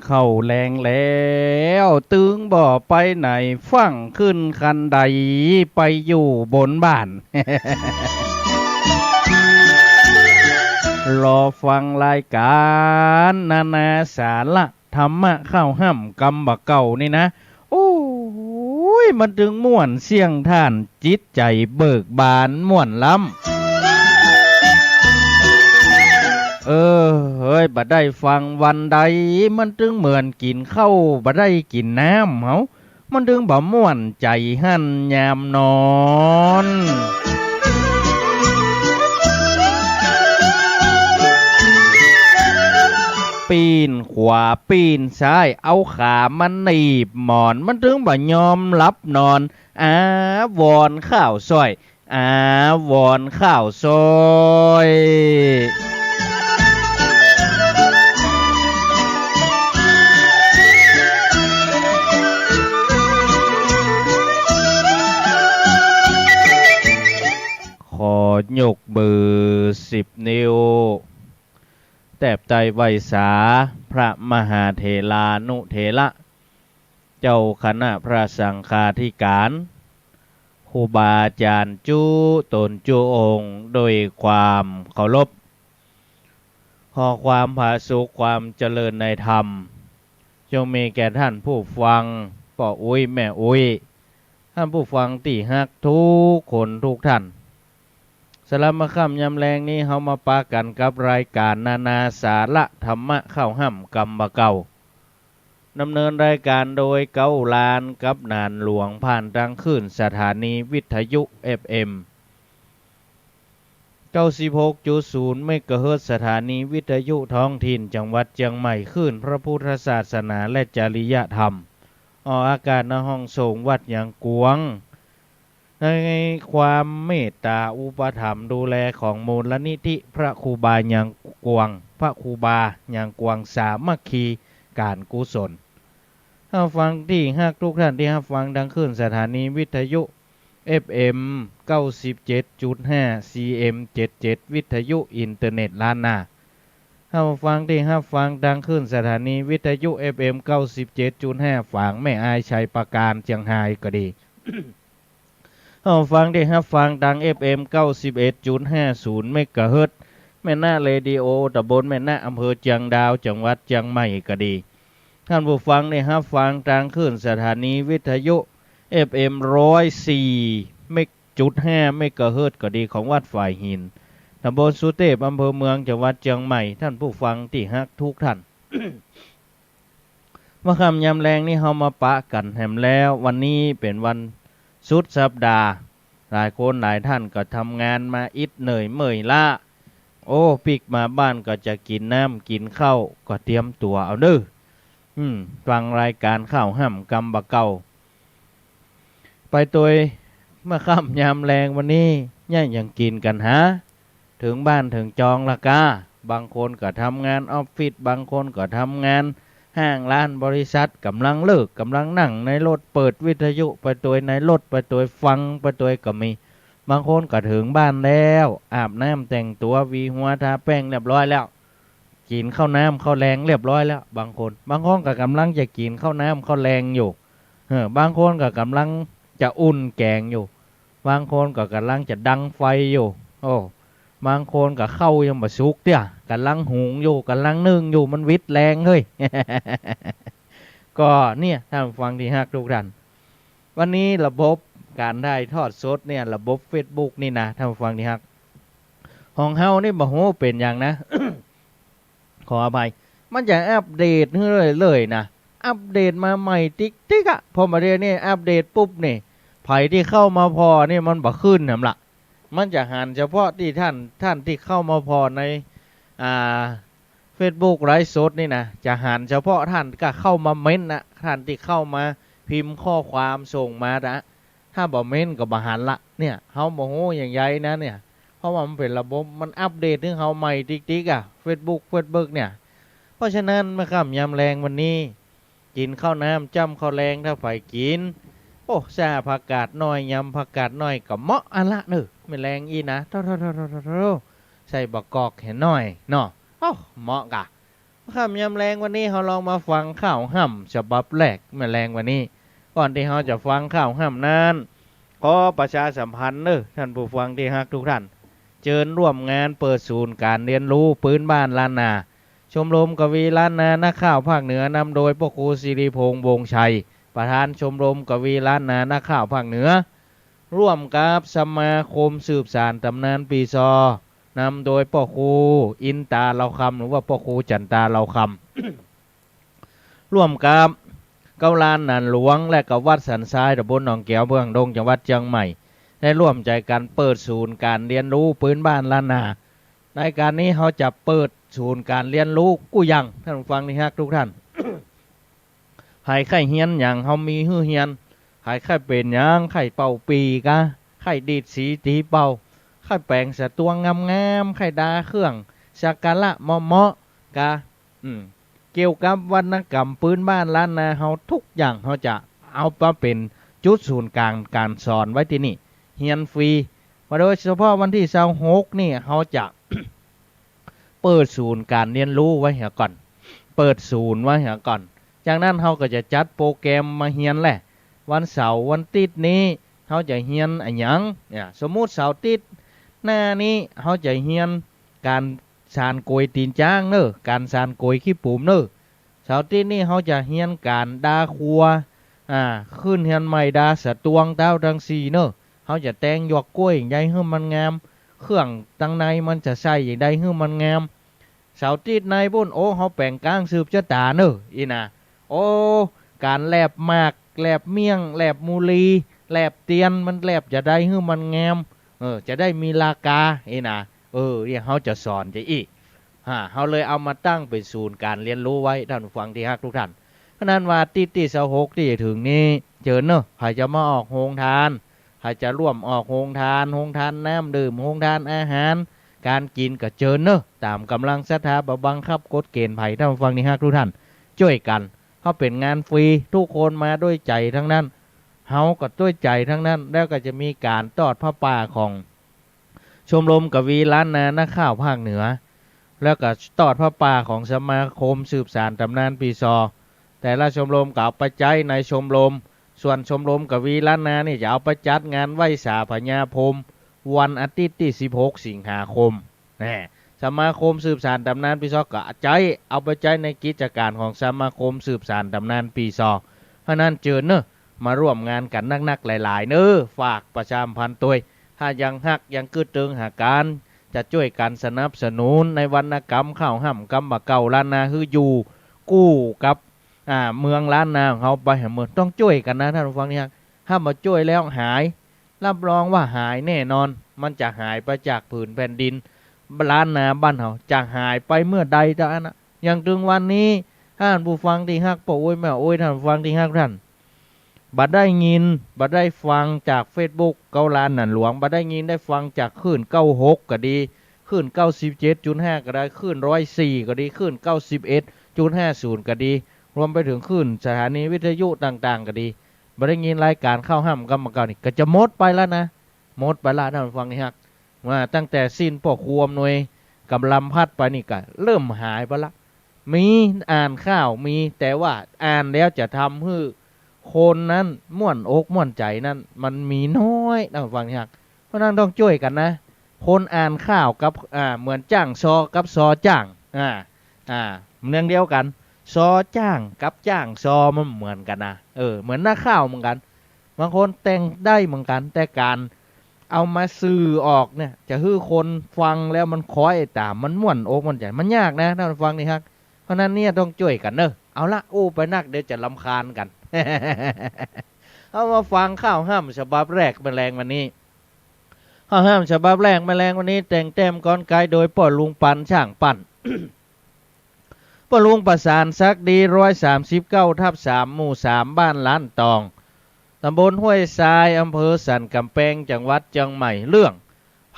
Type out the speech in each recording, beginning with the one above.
เข้าแรงแล้วตึงบ่ไปไหนฟังขึ้นคันใดไปอยู่บนบ้าน รอฟังรายการนานาสาระธรรมะเข้าห้ำกำบะเก่านี่นะโอ้ยมันถึงม่วนเสียงท่านจิตใจเบิกบานม่วนล้ำเฮ้ยบ่ได้ฟังวันใดมันถึงเหมือนกินข้าวบ่ได้กินน้ำเฮามันถึงบ่ม่วนใจหั่นยามนอนปีนขวาปีนซ้ายเอาขามันหนีบหมอนมันถึงบ่ยอมรับนอนวอนข้าวซอยวอนข้าวซอยขอยกเบอร์10 นิ้วแตบใจไวสาพระมหาเถรานุเถระเจ้าคณะพระสังฆาธิการครูบาอาจารย์จูตนจูองค์โดยความเคารพขอความผาสุกความเจริญในธรรมจงมีแก่ท่านผู้ฟังพ่ออุ้ยแม่อุ้ยท่านผู้ฟังที่ฮักทุกคนทุกท่านสลับมาค่ำยำแรงนี้เฮามาปากันกับรายการนานาสาระธรรมะเข้าห้ำกำบะเก่าดำเนินรายการโดยเก้าลานกับนานหลวงผ่านทางคลื่นสถานีวิทยุ FM 96.0 เมกะเฮิรตซ์สถานีวิทยุท้องถิ่นจังหวัดเชียงใหม่คลื่นพระพุทธศาสนาและจริยธรรมออกอากาศณห้องส่งวัดหยางกวงในความเมตตาอุปถัมภ์ดูแลของมูลนิธิพระครูบาหยางกวงพระครูบาหยางกวงสามัคคีการกุศลท่านฟังที่ฮักทุกท่านที่ฮับฟังดังขึ้นสถานีวิทยุ FM 97.5 CM 77วิทยุอินเทอร์เน็ตล้านนาท่านฟังที่ฮับฟังดังขึ้นสถานีวิทยุ FM 97.5 ฝางแม่อายชัยประการเชียงรายก็ดี ท่านฟังที่ฮับฟังดัง FM 91.50 เมกะเฮิรตซ์แม่นาเรดิโอตำบลแม่นาอำเภอเชียงดาวจังหวัดเชียงใหม่ก็ดีท่านผู้ฟังได้รับฟังทางคลื่นสถานีวิทยุ FM 104.5 เมกะเฮิรตซ์ก็ดีของวัดฝ่ายหินตำบลสุเทพอำเภอเมืองจังหวัดเชียงใหม่ท่านผู้ฟังที่ฮักทุกท่าน เมื่อค่ำยามแรงนี้เฮามาปะกันแหมแล้ววันนี้เป็นวันสุดสัปดาห์หลายคนหลายท่านก็ทำงานมาอิดเหนื่อยเมื่อยล้าโอ้ปิกมาบ้านก็จะกินน้ำกินข้าวก็เตรียมตัวเอาเด้อฟังรายการข้าวห้ำกำบะเก่าไปตัวเมื่อค่ำยามแรงวันนี้ย่ายังกินกันหาถึงบ้านถึงจองละกาบางคนก็ทำงานออฟฟิศบางคนก็ทำงานห้างร้านบริษัทกำลังเลิกกำลังนั่งในรถเปิดวิทยุไปตัวในรถไปตัวฟังไปตัวก็มีบางคนก็ถึงบ้านแล้วอาบน้ำแต่งตัววีหัวทาแป้งเรียบร้อยแล้วกินข้าวน้ำข้าวแรงเรียบร้อยแล้วบางคนก็กำลังจะกินข้าวน้ำข้าวแรงอยู่บางคนก็กำลังจะอุ่นแกงอยู่บางคนก็กำลังจะดังไฟอยู่โอ้บางคนก็เข้ายังบ่สุกเตี้ยกำลังหุงอยู่กำลังนึ่งอยู่มันวิดแรงเฮ้ย ก็เนี่ยท่านฟังที่ฮักทุกท่านวันนี้ระบบการได้ทอดสดเนี่ยระบบ Facebook นี่นะท่านฟังที่ฮักของเฮานี่บ่ฮู้เป็นอย่างนะ ขออภัยมันจะอัปเดตเลยนะอัปเดตมาใหม่ติ๊กๆอ่ะพอมาเรียนนี่อัปเดตปุ๊บนี่ไผที่เข้ามาพอนี่มันบ่ขึ้นนำล่ะมันจะหันเฉพาะที่ท่านที่เข้ามาพอในFacebook ไลฟ์สดนี่นะจะหันเฉพาะท่านก็เข้ามาเม้นนะท่านที่เข้ามาพิมพ์ข้อความส่งมานะถ้าบ่เม้นก็บ่หันละเนี่ยเฮาบ่ฮู้อย่างใหญ่นะเนี่ยเพราะว่ามันเป็นระบบมันอัปเดตถึงเฮาใหม่ติ๊กๆอ่ะ Facebook เนี่ยเพราะฉะนั้นเมื่อค่ำยามแรงวันนี้กินข้าวน้ำจ้ำข้าวแรงถ้าไผกินโอ้ซาผักกาดน้อยยำผักกาดน้อยก็เหมาะอันละเด้อไม่แรงอีนะโธ่ใส่บักกอกให้น้อยเนาะเหมาะกะ ค่ำยำแรงวันนี้เราลองมาฟังข่าวห่ำฉบับแรกแมลงวันนี้ก่อนที่เราจะฟังข่าวห่ำนั้นขอประชาสัมพันธ์เนอะท่านผู้ฟังที่ฮักทุกท่านเชิญร่วมงานเปิดศูนย์การเรียนรู้พื้นบ้านล้านนาชมรมกวีล้านนานักข่าวภาคเหนือนำโดยพ่อครูสิริพงษ์วงชัยประธานชมรมกวีล้านนานักข่าวภาคเหนือร่วมกับสมาคมสืบสานตำนานปีซอนำโดยพ่อครูอินตาเราคำหรือว่าพ่อครูจันตาเราคำ ร่วมกับเกาลานนันหลวงและกับวัดสันทรายตำบลหนองแก้วเมืองดงจังหวัดเชียงใหม่ได้ร่วมใจกันเปิดศูนย์การเรียนรู้พื้นบ้านล้านนาในการนี้เขาจะเปิดศูนย์การเรียนรู้กู้ยังท่านผู้ฟังนี่ฮักทุกท่าน ให้ไข่เฮียนอย่างเขามีฮือเฮียนให้ไข่เป็นอย่างไข่เป่าปีกะไข่ดีดสีตีเป่าไข่แปลงสะตวงงามๆไข่ดาเครื่องสักการะเหมาะกะเกี่ยวกับวรรณกรรมพื้นบ้านล้านนาเขาทุกอย่างเขาจะเอามาเป็นจุดศูนย์กลางการสอนไว้ที่นี่เฮียนฟรีมาโดยเฉพาะวันที่26นี่เขาจะ เปิดศูนย์การเรียนรู้ไว้เหี่ยก่อนเปิดศูนย์ไว้เหี่ยก่อนจากนั้นเขาก็จะจัดโปรแกรมมาเฮียนแหละวันเสาร์วันติดนี้เขาจะเฮียนอะไรอย่างเนี่ยสมมุติเสาร์ติดหน้านี้เขาจะเฮียนการสานโกยตีนจ้างเนอะการสานโกยขี้ปุ่มเนอะเสาร์ติดนี้เขาจะเฮียนการดาครัวขึ้นเฮียนใหม่ดาสะตวงเต้าดังสีเนอะเขาจะแต่งหยวกกล้วยอย่างใดให้มันงามเครื่องตั้งในมันจะใส่อย่างใดให้มันงามเสาร์ติดในบุญโอ้เขาแปลงกลางสืบชะตาเนอะอีน่ะโอ้การแลบมากแลบเมี่ยงแลบมูลีแลบเตียนมันแลบจะได้ให้มันงามจะได้มีราคาอีน่ะเนี่ยเขาจะสอนจะอีกเขาเลยเอามาตั้งเป็นศูนย์การเรียนรู้ไว้ท่านผู้ฟังที่ฮักทุกท่านเพราะนั้นว่าตีเสาหกที่จะถึงนี้เจอเนอะใครจะมาออกโรงทานใครจะร่วมออกโรงทานน้ำดื่มโรงทานอาหารการกินก็เจอเนอะตามกำลังศรัทธาบังคับกฎเกณฑ์ไผ่ท่านผู้ฟังที่ฮักทุกท่านช่วยกันเขาเป็นงานฟรีทุกคนมาด้วยใจทั้งนั้นเฮาก็ด้วยใจทั้งนั้นแล้วก็จะมีการทอดผ้าป่าของชมรมกวีล้านนานักข่าวภาคเหนือแล้วก็ทอดผ้าป่าของสมาคมสืบสานตำนานปีซอแต่ละชมรมก็เอาไปใช้ในชมรมส่วนชมรมกวีล้านนานี่จะเอาไปจัดงานไหว้สาพญาพรหมวันอาทิตย์ที่16สิงหาคมสมาคมสืบสานตำนานปีซอก็ใจเอาไปใช้ในกิจการของสมาคมสืบสานตำนานปีซอเพราะนั้นเจอเนอะมาร่วมงานกันนักๆหลายๆเนอะฝากประชาสัมพันธ์ตัวถ้ายังฮักยังกึดเติงหาการจะช่วยกันสนับสนุนในวรรณกรรมข้าวห่ำกำบะเก่าล้านนาคืออยู่กู้กับเมืองล้านนาของเขาไปเมืองต้องช่วยกันนะท่านผู้ฟังนี่ครับถ้ามาช่วยแล้วหายรับรองว่าหายแน่นอนมันจะหายไปจากผืนแผ่นดินล้านนาบ้านเขาจะหายไปเมื่อใดท่านนะอย่างถึงวันนี้ท่านผู้ฟังที่ฮักปะโอ้ยแม่โอ้ยท่านผู้ฟังที่ฮักท่านบัดได้ยินบัดได้ฟังจากเฟซบุ๊กเกาลานหนันหลวงบัดได้ยินได้ฟังจากคลื่น96ก็ดีคลื่น97.5ก็ได้คลื่น104ก็ดีคลื่น91.50ก็ดีรวมไปถึงคลื่นสถานีวิทยุต่างๆก็ดีบัดได้ยินรายการเข้าห้ำกรรมการนี่ก็จะหมดไปแล้วนะหมดไปละท่านผู้ฟังนี่ฮักว่าตั้งแต่สิ้นพ่อครัวหน่วยกำลังพัดไปนี่ก็เริ่มหายไปละมีอ่านข่าวมีแต่ว่าอ่านแล้วจะทำให้คนนั้นม่วนอกม่วนใจนั้นมันมีน้อยท่านผู้ฟังนี่ฮักเพราะนั้นต้องช่วยกันนะคนอ่านข่าวกับเหมือนจ้างซอกับซอจ้างเรื่องเดียวกันซอจ้างกับจ้างซอมันเหมือนกันนะเหมือนหน้าข่าวเหมือนกันบางคนแต่งได้เหมือนกันแต่การเอามาสื่อออกเนี่ยจะให้คนฟังแล้วมันคอยตามมันม่วนอกม่วนใจมันยากนะท่านผู้ฟังนี่ฮักเพราะนั้นเนี่ยต้องช่วยกันเนอะเอาละไปนักเดี๋ยวจะรำคาญกัน เอามาฟังข้าวห้ามฉบับแรกแมลงวันนี้ข้าวห้ามฉบับแรกแมลงวันนี้แต่งเต็มก้อนไกโดยป่อลุงปันช่างปั่น ป่อลุงประสานซักดี139/3หมู่3บ้านล้านตองตำบลห้วยทรายอำเภอสันกำแพงจังหวัดเชียงใหม่เรื่อง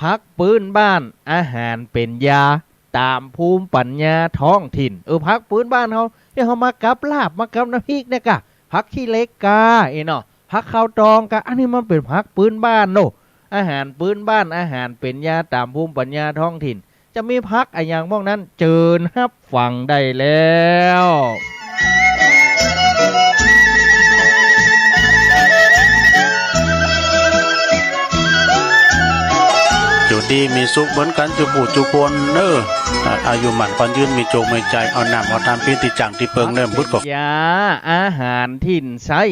พักพื้นบ้านอาหารเป็นยาตามภูมิปัญญาท้องถิ่นพักพื้นบ้านเขาที่เขามากับลาบมากับน้ำพริกเนี่ยกะพักขี้เล็กกาเนาะพักข้าวตองกะอันนี้มันเป็นพักพื้นบ้านโนอาหารพื้นบ้านอาหารเป็นยาตามภูมิปัญญาท้องถิ่น จะมีพักอะไรอย่างพวกนั้นเจิญฮับฟังได้แล้วอยู่ดีมีสุขเหมือนกันจุบุจุคนอายุหมันคนยืนมีโจงมีใจเอาน้ำเอาทำพิธีจังที่เปิงเริ่มพุทธกยาอาหารถิ่นไส้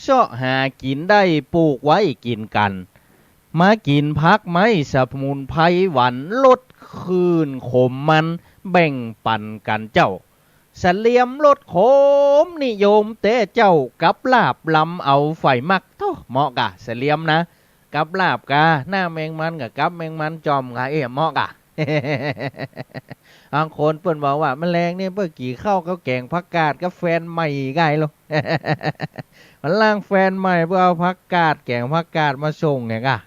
เสาะหากินได้ปลูกไว้กินกันมากินพักไม้สมุนไพรหวานลดคืนขมมันแบ่งปันกันเจ้าเสลียมลดขมนิยมเต้เจ้ากับลาบลำเอาไฟมักโตเหมาะกะเสลียมนะกับลาบกาหน้าแมงมันกับแมงมันจอมกะเหมาะกะ บางคนเปิ้นบอกว่าแมลงเนี่ยเปิ้นกี่เข้าก็แกงผักกาดกับแฟนใหม่ง่ายลง มันล่างแฟนใหม่เพื่อเอาผักกาดแกงผักกาดมาส่งเนี่ยกะ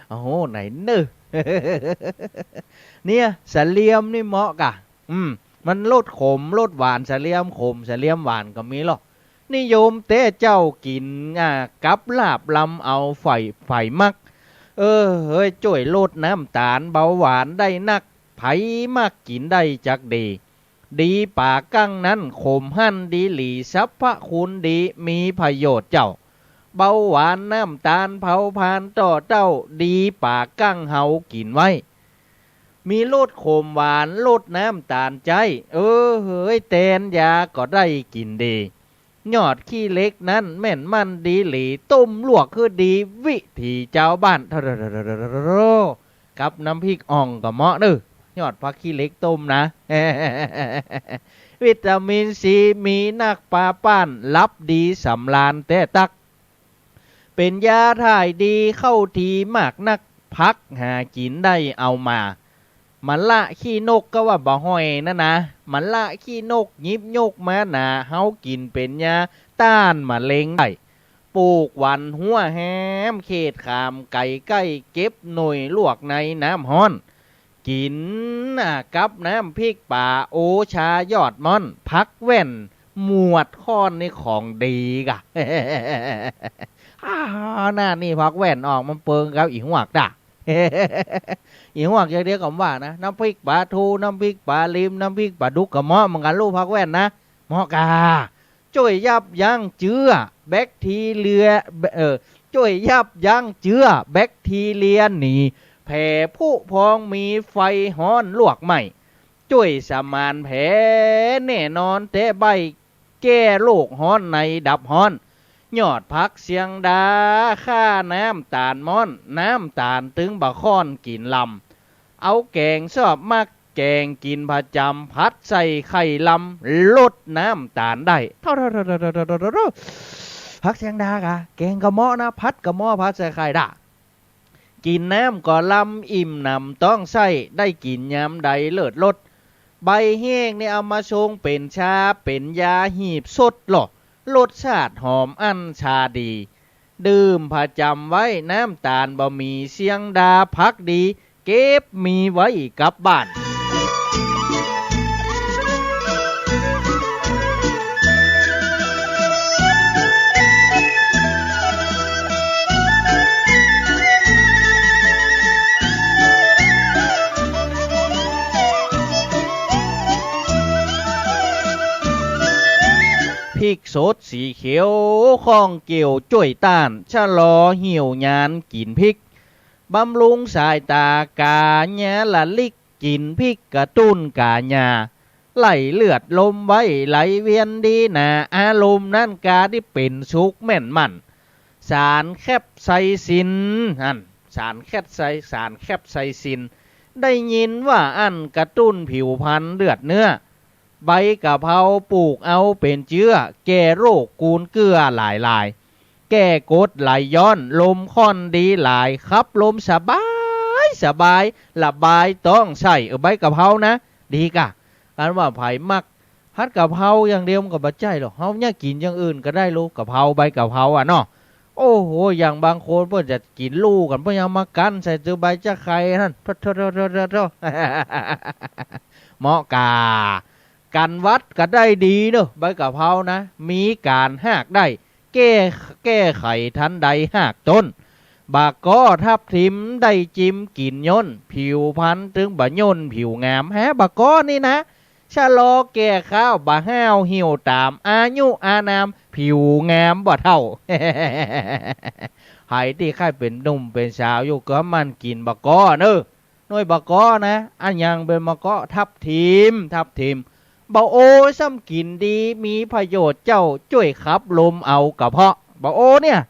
โอ้โหไหนเนอ เนี่ยสะเลียมนี่เหมาะกะมันลดขมลดหวานสะเลียมขมสะเลียมหวานก็มีหรอกนิยมเต้เจ้ากินกับลาบลำเอาไฟมักเฮ้ยจ่วยลดน้ำตาลเบาหวานได้นักไผมากกินได้จักดีป่ากั้งนั้นขมหั่นดีหลีสรรพคุณดีมีประโยชน์เจ้าเบาหวานน้ำตาลเผาพานต่อเจ้าดีป่ากั้งเฮากินไว้มีลดขมหวานลดน้ำตาลใจเฮ้ยแตนยาก็ได้กินดียอดขี้เล็กนั้นแม่นมันดีหลีต้มลวกคือดีวิถีเจ้าบ้านกับน้ำพริกอ่องก็เหมาะเด้อยอดผักขี้เล็กต้มนะ วิตามินซีมีนักปลาป้านรับดีสำราญแต่ตักเป็นยาถ่ายดีเข้าทีมากนักพักหากินได้เอามามันละขี้นกก็ว่าบ่ห้อยนะมันละขี้นกยิบยกมาหนาเฮากินเป็นยาต้านมะเร็งได้ปลูกวันหัวแฮมเขตขามไก่ใกล้เก็บหน่วยลวกในน้ำฮ้อนกินกับน้ำพริกป่าโอชายอดม่อนพักแว่นหมวดค้อนนี่ของดีกะ หน้านี่พักแว่นออกมันเปิงกับอีหัวกด่า อีหัวกอย่างเดียวกับว่านะน้ำพริกปลาทูน้ำพริกปลาลิมน้ำพริกปลาดุกกับหม้อมันกันลูกพักแว่นนะหม้อกาช่วยยับยั้งเชื้อแบคทีเรียช่วยยับยั้งเชื้อแบคทีเรียหนีแผ่ผู้พองมีไฟฮ้อนลวกใหม่ช่วยสมานแผลแน่นอนแต่ใบแก้โรคฮ้อนในดับฮ้อนยอดพักเสียงดาค่าน้ำตาลม้อนน้ำตาลตึงบะค้อนกินลำเอาแกงชอบมากแกงกินประจำพัดใส่ไข่ลำลดน้ำตาลได้เท่าพักเสียงดากะแกงกระหม้อนะพัดกระหม้อพัดใส่ไข่ด่ากินน้ำก็ลำอิ่มนำต้องใส่ได้กินยำใดเลิศลดใบแห้งเนี่ยเอามาชงเป็นชาเป็นยาหีบสดหรอรสชาติหอมอันชาดีดื่มประจำไว้น้ำตาลบะหมี่เสียงดาพักดีเก็บมีไว้กับบ้าน พริกสดสีเขียวข้องเกี่ยวจ่วยต้านชะลอเหี่ยวยานกินพริกบำรุงสายตากาญาละลิกกินพริกกระตุ้นกาญาไหลเลือดลมไว้ไหลเวียนดีนาอารมณ์นั่นกาที่เป็นสุขแม่นมันสารแคปไซซินสารแคปไซซินได้ยินว่าอันกระตุ้นผิวพรรณเลือดเนื้อใบกะเพราปลูกเอาเป็นเชื้อแก้โรคกูนเกลือหลายแก้กดไหลย้อนลมค่อนดีหลายครับลมสบายระบายต้องใส่ใบกะเพรานะดีกะการว่าไผ่มักพัดกะเพราอย่างเดียวมันก็บ่ใจหรอกเฮาเนี่ยกินอย่างอื่นก็ได้ลูกกะเพราใบกะเพราเนาะโอ้โหอย่างบางคนเพิ่นจะกินลูกกันเพิ่นยังมากันใส่ตัวใบจะไข่นั่นเหมาะกากันวัดก็ได้ดีเนอะใบกะเพรานะมีการหากได้แก้ไขทันใดหากต้น บากก็ทับทิมได้จิ้มกินย่นผิวพันถึงบะย่นผิวงามฮะบากก็นี่นะชะลอแก่ข้าวบะห้าวเหี่ยวตามอายุอานามผิวงามบ่เท่า ไห้ที่ใครเป็นหนุ่มเป็นสาวอยู่ก็มันกินบากก็เนอะน้อยบากก็นะอันยังเป็นบากก็ทับทิมบ่โอซ้ำกินดีมีประโยชน์เจ้าช่วยขับลมเอากระเพาะบ่โอเนี่ย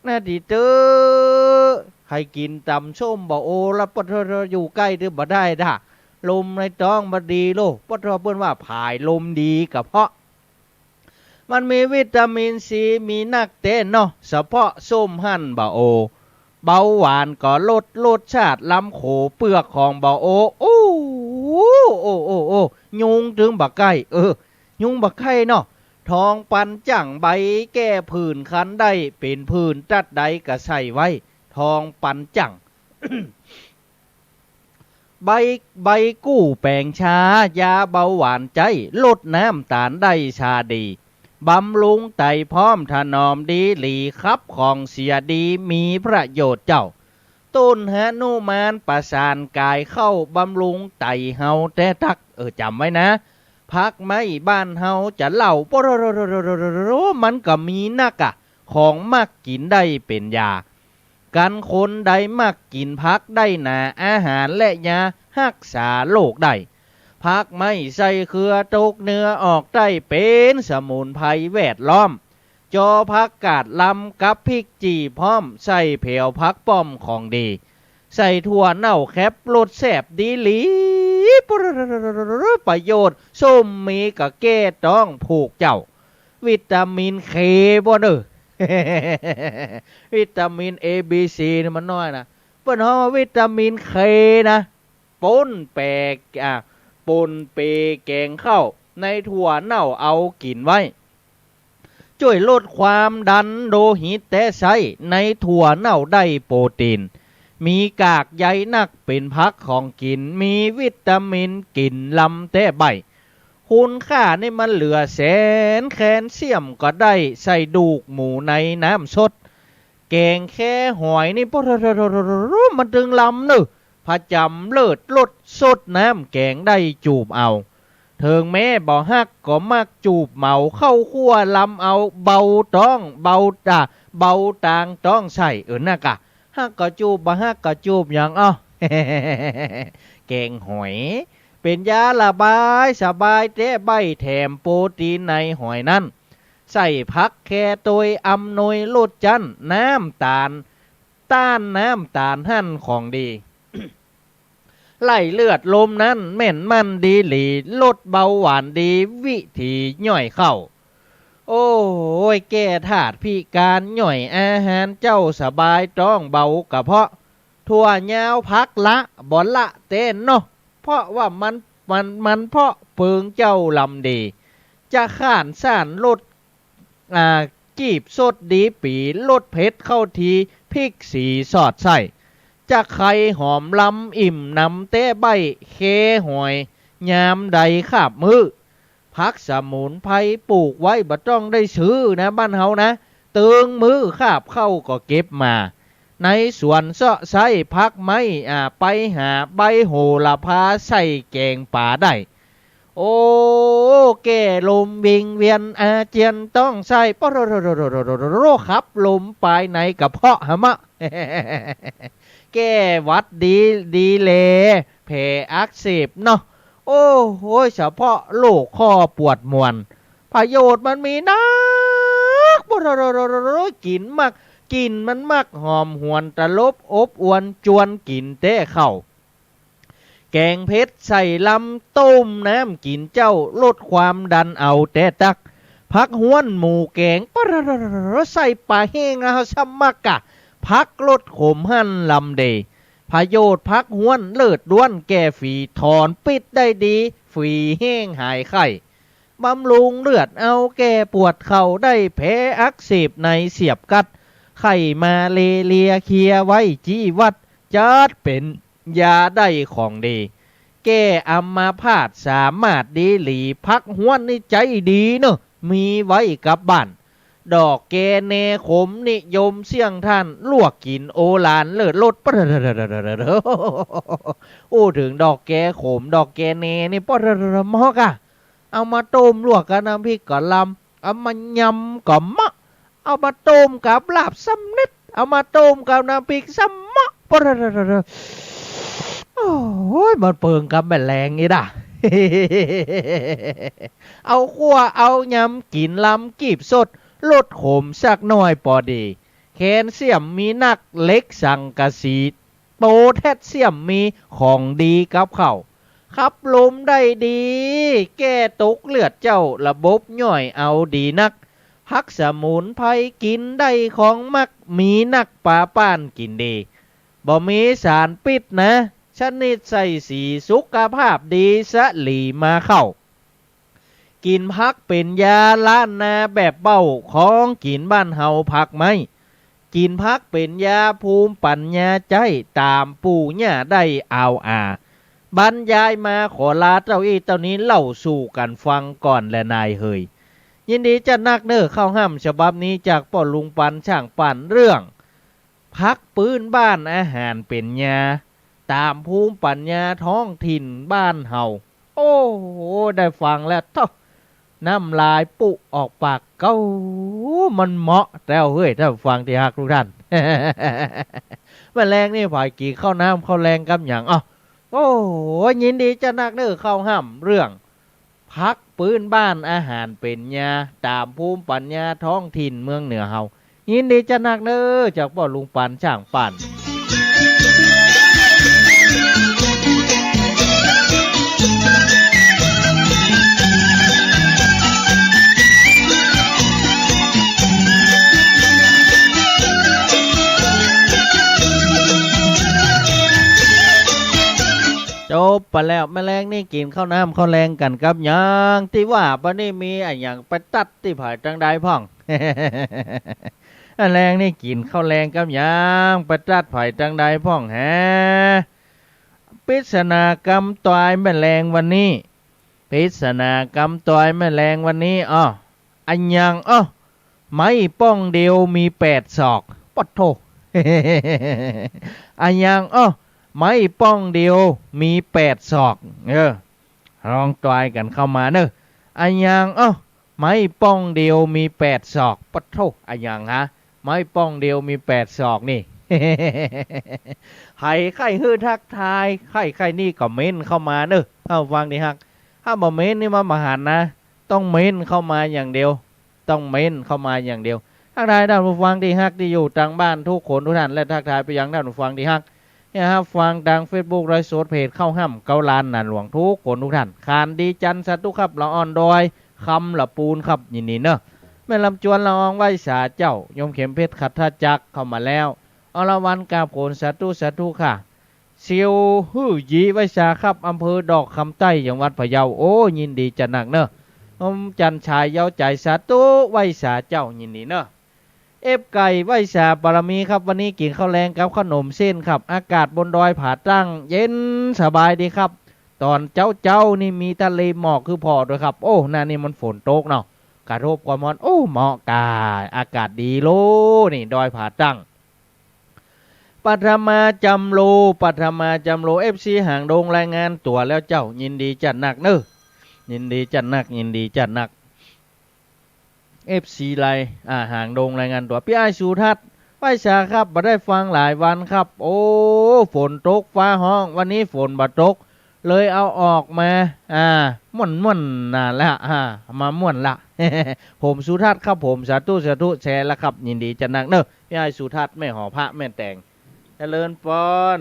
น่าดีเตอให้กินตำส้มบ่โอแล้วปะเธออยู่ใกล้หรือบ่ได้ด่าลมในท้องบ่ดีโลปะเธอเปิ้นว่าผายลมดีกระเพาะมันมีวิตามินซีมีนักเต้นเนาะเฉพาะส้มหั่นบ่โอเบาหวานก็ลดรสชาติลำโขเปลือกของบ่โอโอ้ยุงถึงบักไก่ยุงบักไข่เนาะทองปันจั่งใบแก้ผื่นคันได้เป็นผื่นตัดใดก็ใส่ไว้ทองปันจั่ง ใบกู้แปลงชายาเบาหวานใจลดน้ำตาลได้ชาดีบำรุงไตพร้อมถนอมดีหลีครับของเสียดีมีประโยชน์เจ้าต้นหนุมานประสานกายเข้าบำรุงไตเฮาแต่ทักจำไว้นะพักไม่บ้านเฮาจะเล่าปรมันก็มีนักของมักกินได้เป็นยากันคนใดมักกินพักได้นาอาหารและยารักษาโรคได้พักไม่ใส่เครือตกเนื้อออกได้เป็นสมุนไพรแวดล้อมจอพักกาดลำกับพริกจีพร้อมใส่เผียวพักป้อมของดีใส่ถั่วเน่าแคบรสแสบดีหลีประโยชน์ส้มมีกะแก้ต้องผูกเจ้าวิตามินเคบ่เด้อ วิตามิน A B C นี่มันน้อยนะเปิ้นเฮาวิตามินเคนะปนแปกปนเปแกงข้าวในถั่วเน่าเอากินไว้ช่วยลดความดันโลหิตแต่ใช้ในถั่วเน่าได้โปรตีนมีกากใยนักเป็นพักของกินมีวิตามินกินลำแต่ใบคุณค่านี่มันเหลือแสนแคลเซียมก็ได้ใส่ดูกหมูในน้ำสดแกงแค่หอยนี่ปมันถึงลำเนอะพะจำเลิศลดสดน้ำแกงได้จูบเอาเถิงแม่บ่ฮักก็มักจูบเมาเข้าขั้วลำเอาเบาต้องเบาต่างต้องใส่น่ะกะฮักก็จูบบ่ฮักก็จูบอย่างแกงหอยเป็นยาระบายสบายแต่ใบแถมโปรตีนในหอยนั้นใส่พักแค่ตัวอำนวยลดจันน้ำตาลต้านน้ำตาลหั่นของดี ไล่เลือดลมนั้นแม่นมันดีหลีลดเบาหวานดีวิธีย่อยเข้าโอ้ยแก้ธาตุพิการย่อยอาหารเจ้าสบายต้องเบากระเพาะทั่วยาวพักละบ่ละเต้นเนาะเพราะว่ามันเพราะเพิงเจ้าลำดีจะข้านซ่านลดกีบสดดีปีลดเผ็ดเข้าทีพริกสีสอดใส่จะไข่หอมลำอิ่มนำเต้ใบเคหอยยามใดขาบมือพักสมุนไพรปลูกไว้บ่ต้องได้ซื้อนะบ้านเฮานะเติงมือขาบเข้าก็เก็บมาในสวนเสาะไส้พักไม้ไปหาใบโหระพาใส่แกงป่าได้โอ้แก่ลมวิงเวียนอาเจียนต้องใส่ปรครับลมปลายในกระเพาะหะมะ แก้วัดดีเลแผลอักเสบเนาะโอ้โหเฉพาะโรคข้อปวดมวนประโยชน์มันมีนักกินมากกินมันมักหอมหวนตะลบอบอวนจวนกินเต้เข้าแกงเพชรใส่ลำต้มน้ำกินเจ้าลดความดันเอาแต่ตักพักห้วนหมูแกงใส่ปลาแห้งเอาซ้ำมักกะพักลดขมหั่นลำเดประโยชน์พักห้วนเลิศด้วนแก่ฝีถอนปิดได้ดีฝีแห้งหายไข้บำรุงเลือดเอาแก่ปวดเข่าได้แผลอักเสบในเสียบกัดไข้มาเลียเคลียไว้จีวัดจัดเป็นยาได้ของดีแก้อัมพาตสามารถดีหลีพักห้วนนี่ใจดีเนอะมีไว้กับบ้าน ดอกแกเนขมนิยมเสี่ยงท่านลวกกินโอลานเลิศรสปะโอ้ถึงดอกแกขมดอกแกเนนี่ปะมอกอะเอามาต้มลวกกับน้ำพริกกะลำเอามายำกับมะเอามาต้มกับลาบซ้ำนิดเอามาต้มกับน้ำพริกซ้ำมะปะโอ้ยมันเปิงกับแมลงนี่ด่ะ เอาขั่วเอายำกินลำกีบสดลดขมสักหน่อยพอดีแคลเซียมมีนักเล็กสังกะสีโปแทสเซียมมีของดีกับเขาขับลมได้ดี แก้ตกเลือดเจ้าระบบย่อยเอาดีนักพักสมุนไพรกินได้ของมักมีนักป่าป้านกินดีบ่มีสารพิษนะชนิดใส่สีสุขภาพดีสะหลีมาเข้ากินพักเป็นยาล้านนาแบบเบ้าของกินบ้านเฮาผักไหมกินพักเป็นยาภูมิปัญญาใจตามปู่ย่าได้เอาบรรยายมาขอลาเจ้าอีเต้านี้เล่าสู่กันฟังก่อนและนายเฮยยินดีจะนักเน้อเข้าห้ำฉบับนี้จากป่อลุงปันช่างปั่นเรื่องพักปื้นบ้านอาหารเป็นยาตามภูมิปัญญาท้องถิ่นบ้านเฮาโอ้โหได้ฟังแล้วท้อน้ำลายปุออกปากเก้ามันเหมาะแล้วเฮ้ยถ้าฟังที่ฮักทุกท่าน แมลงนี่ผ่ายกี่ข้าวน้ำข้าวแรงกำอย่างโอ้โหยินดีจะนักเน้อเข้าห้ำเรื่องพักปื้นบ้านอาหารเป็นยาตามภูมิปัญญาท้องถิ่นเมืองเหนือเฮายินดีจะนักเน้อจากป่อลุงปันช่างปั่นจบไปแล้วแมลงนี่กินข้าวน้ำข้าวแรงกันกับยังที่ว่าปะนี่มีอย่างไปตัดที่ผ่ายจังใดพ่อง แมลงนี่กินข้าวแรงกับยังไปตัดผ่ายจังใดพ่องฮะปริศนากรรมตายแมลงวันนี้ปริศนากรรมตายแมลงวันนี้อันยังไม้ป้องเดียวมี8 ศอกปะโถ อันยังไม้ป้องเดียวมี8 ศอกลองตายกันเข้ามาเนอะอันยังไม้ป้องเดียวมี8 ศอกปะโถอันยังฮะไม้ป้องเดียวมี8 ศอกนี่ ไข่ฮื้อทักทายไข่นี่ก็เม้นเข้ามาเนอะเอาฟังดิฮักถ้าบ่เม้นนี่มาหันนะต้องเม้นเข้ามาอย่างเดียวต้องเม้นเข้ามาอย่างเดียวทักทายท่านผู้ฟังที่ฮักที่อยู่ทางบ้านทุกคนทุกท่านและทักทายไปยังท่านผู้ฟังที่ฮักเนี่ยครับฟังดัง Facebook ไลฟ์สดเพจเข้าห้ำเกาลานนันหลวงทุกคนทุกท่านคานดีจันสัตุครับละอ่อนดอยคำละปูนครับยินดีเนอะแม่ลำจวนละอองไว้สาเจ้ายมเข็มเพชรขัดท่าจักเข้ามาแล้วอรวันกาบโขนสัตุค่ะเซียวฮื้อยีไว้สาครับอำเภอดอกคำใต้จังหวัดพะเยาโอ้ยินดีจะหนักเนอะจันชายเย้าใจสัตุไว้สาเจ้ายินดีเนอะเอฟไก่ไหวสาบารมีครับวันนี้กินข้าวแรงกับขนมเส้นครับอากาศบนดอยผาตั้งเย็นสบายดีครับตอนเจ้านี่มีทะเลหมอกคือพอด้วยครับโอ้นานี่มันฝนตกเนาะกระทบความร้อนโอ้เหมาะกาอากาศดีโลนี่ดอยผาตั้งปัทมาจำโลเอฟซีห่างดงรายงานตัวแล้วเจ้ายินดีจัดหนักเนอะยินดีจัดหนักFC ไลห่างดงรายงานตัวพี่ไอสุทัศน์ไหวสาครับมาได้ฟังหลายวันครับโอ้ฝนตกฟ้าห้องวันนี้ฝนบ่ตกเลยเอาออกมาม่วนน่ะละมาม่วนละ ผมสุทัศน์ครับผมสาธุแชร์แล้วครับยินดีจะนักเนอะพี่ไอสุทัศน์แม่หอพระแม่แต่งเจริญปอน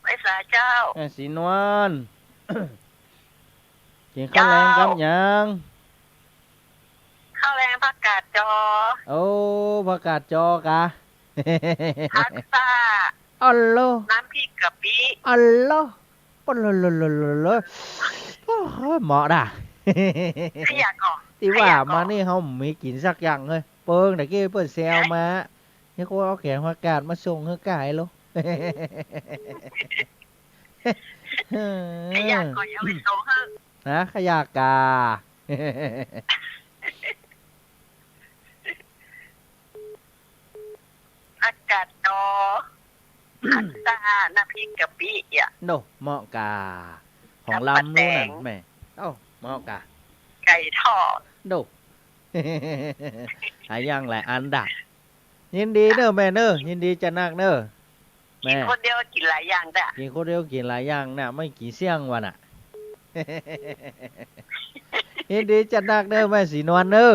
ไหวสาเจ้าสีนวล กินข้าวแรงกับยังข้าวแรงผักกาดจอโอ้ผักกาดจอกะพักซ่าอัลโลน้ำพริกกะปิอัลโลปลลเหมาะด่ะขยะก่อนที่ว่ามานี่เขามีกินสักอย่างเลยเปิ้งแต่กี้เปิ้งแซวมานี่เขาเอาแขงผักกาดมาส่งให้ไก่โลขยะก่อนยังไม่โตเฮ้นะขยะกา น้ำพริกกะปิอ่ะ โนเหมาะกาของลำนู่นนั่นแม่เอ้าเหมาะกา ไก่ทอด โน หายังหลายอันดักยินดีเนอะแม่เนอะยินดีจะนักเนอะ กิน แม่ คนเดียวกินหลายอย่างจ้ะ กินคนเดียวกินหลายอย่างน่ะไม่กี่เสี่ยงวันอ่ะ ยินดีจะนักเนอะแม่สีนวลเนอะ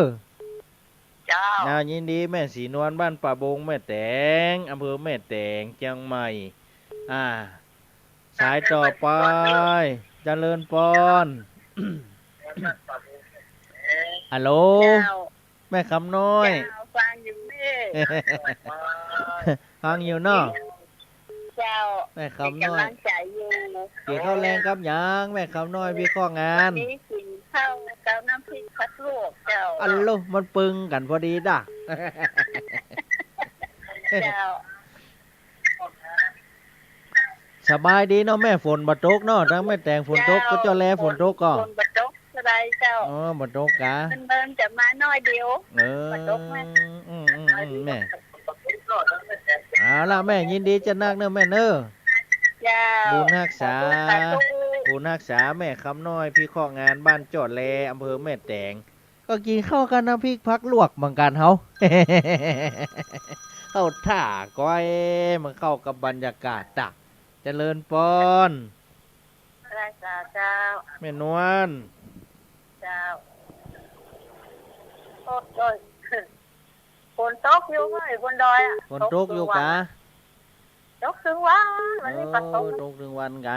เจ้า ยินดีแม่สีนวลบ้านป่าบงแม่แตงอำเภอแม่แตงเชียงใหม่สายต่อไปเจริญปอนฮัลโหล เจ้า แม่คำน้อย เจ้าฟังอยู่นี่ ฟังอยู่เนาะ เจ้า แม่ มี คำน้อย กำลังใจอยู่ กินข้าวแรงครับหยังแม่คำน้อยพี่ข้องา วัน นนี้กินข้าวเจ้าน้ำพริกพัดลวกเจ้า อัลโลมันปึงกันพอดีด่ะ เจ้า สบายดีเนาะแม่ฝนบ่ตกเนาะทั้งแม่แตงฝนตกก็เจ้าแลฝนตกก็ ฝนบัดตกสบายเจ้า อ๋อบ่ตกกะ เบิ่นจะมาน้อยเดียว เออ บ่ตกไหม แม่เอาล่ะแม่ยินดีจะนักเนอะแม่เนอะ เจ้า บุญรักษา ผู้นักษาแม่คำน้อยพี่ข้องานบ้านจอดแลอำเภอแม่แตงก็กินข้าวกันน้ำพริกพักลวกเหมือนกันเฮา เข้าท่าก้อยมันเข้ากับบรรยากาศตักเจริญปอน รักษาเจ้า แม่นวล เจ้าโอ้ยฝนตกอยู่เฮ้ยบนดอยอ่ะ ฝนตกอยู่กะ ตกถึงวันวันนี้ก็ตก ตกถึงวันกะ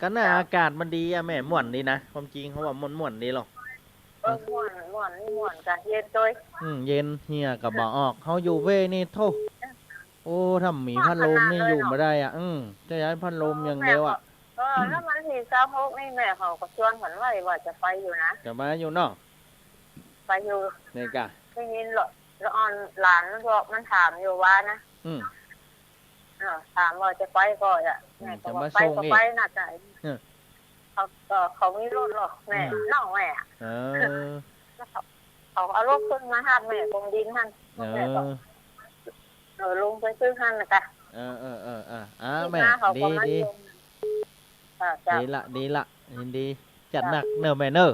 กันน่ะอากาศมันดีอะแม่ม่วนดีนะความจริงเขาว่าม่วนดีหรอก ม่วนนี่ม่วนกันเย็นโดย เย็นเฮียกับบ่ออกเขาอยู่เว่นี่โทโอ้ถ้ามีพัดลมนี่อยู่มาได้อ่ะจะย้ายพัดลมอย่างเดียวอ่ะ ถ้ามันที่26นี่แม่เขาก็ชวนฉันว่าจะไปอยู่นะ จะมาอยู่เนาะ ไปอยู่ นี่กะ ได้ยินหรอแล้วออนหลานมันบอกมันถามอยู่ว่านะ ถามว่าจะไปก็อ่ะแม่ก็บอกไปก็ไปน่าใจเขาไม่รถหรอกแม่น้องแม่ เออ เขาเอารถขึ้นมาหัดแม่ตรงดินท่าน เอ แม่ก็ อ ลงไปซื้อหันนะจ๊ะ แม่ดีดีละยินดีจัดหนักเนอะแม่เนอะ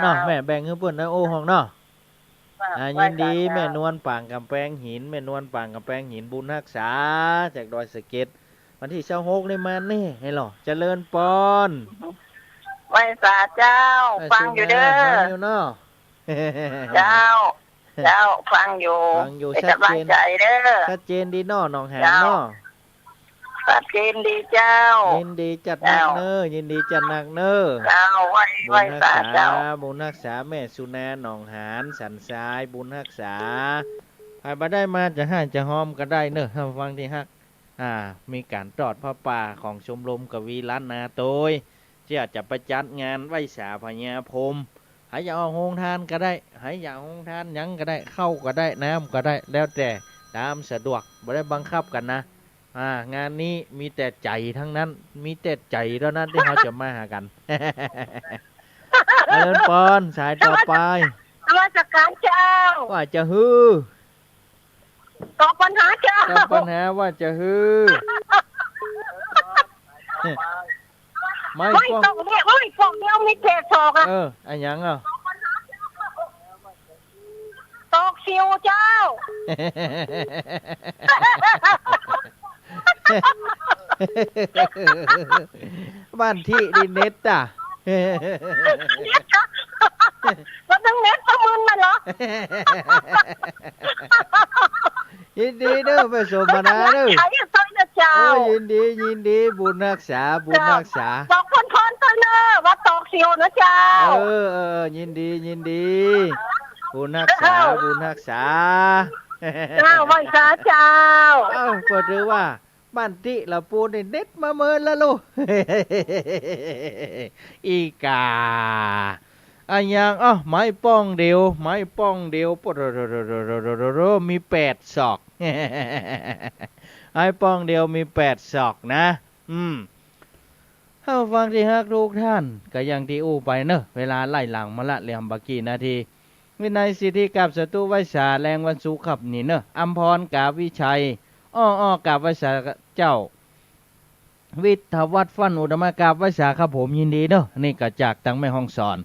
เนาะแม่แบ่งให้เพิ่นนะโอ้ห้องเนาะยินดีแม่นวลป่างกำแพงหินแม่นวลป่างกำแพงหินบุญรักษาจากดอยสะเก็ดวันที่26นี่มานี่ให้หรอเจริญปอน ไว้สาเจ้าฟังอยู่เด้อ ฟังอยู่เนาะ เจ้าฟังอยู่ ฟังอยู่ เป็น ชัด กำลั เจ ง น ใจเด้อ ชัดเจนดีเนาะน้องแหมเนาะ ชัดเจนดีเจ้า ยินดีจัดหนักเนอะยินดีจัดหนักเนอะ เจ้าไว้ บุญรัก สา ษา เจ้า บุญรักษาแม่สุนาหนองหานสันทรายบุญรักษาใครมาได้มาจะให้จะหอมก็ได้เนอะถ้าฟังที่ฮักมีการตอดพระป่าของชมรมกวีล้านนาโตยจะไปจัดงานไหว้สาพญาพรหมหายอยากเอาโฮงทานก็ได้หายอยากโฮงทานหยังก็ได้เข้าก็ได้น้ำก็ได้แล้วแต่ตามสะดวกไม่ได้บังคับกันนะงานนี้มีแต่ใจทั้งนั้นมีแต่ใจเท่านั้นที่เขาจะมาหากัน เอินปอนสายต่อไป นมัสการเจ้า ว่าจะฮือ ตอบปัญหาเจ้า กับปัญหาว่าจะฮือไม่ ไม่ ป้อง ต้องเรียกไม่ฟองเดียวมีเทศอกอ่ะ อันยังอ่ะ ตอกซิวเจ้า บ้านที่ดินเน็ตอ่ะ มันต้องเน็ตประมึนมาเหรอ ยินดีเด้อไปสมนาเด้อ ใช้ต้นนะเจ้า ยินดีบุญรักษาบุญรักษา ตอกคนต้นเนอว่าตอกซิวนะเจ้า ยินดีบุญรักษาบุญรักษา เจ้าไหว้สาเจ้า ก็ถือว่าบ้านติเราปูนเน็ตมาเมินแล้วลูก อีกาอันยังไม้ป้องเดียวปดมี8 ศอก ไม้ป้องเดียวมี8 ศอกนะถ้าฟังที่ฮักทุกท่านก็ยังที่อู้ไปเนอะเวลาไล่หลังมาละเหลี่ยมบักกี่นาทีวินัยสิทธิกับศัตรูไวสาแรงวันสุขับนี่เนอะอัมพรกาวิชัยกับไวสา เจ้าวิทยวัฒน์ฟันอุดมกาบวิสาครับผมยินดีเนอะนี่ก็จากตังแม่ห้องสอน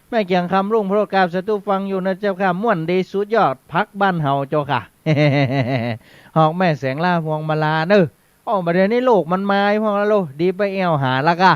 แม่เกียงคำรุ่งโปรกราบสตูฟังอยู่นะเจ้าค่ะม่วนดีสุดยอดพักบ้านเฮาเจ้าค่ะ หอกแม่แสงล่าพวงมาลาเนอะอ๋อประเดี๋ยวนี้โลกมันมาพวงละโลดีไปแอวหาละก่ะ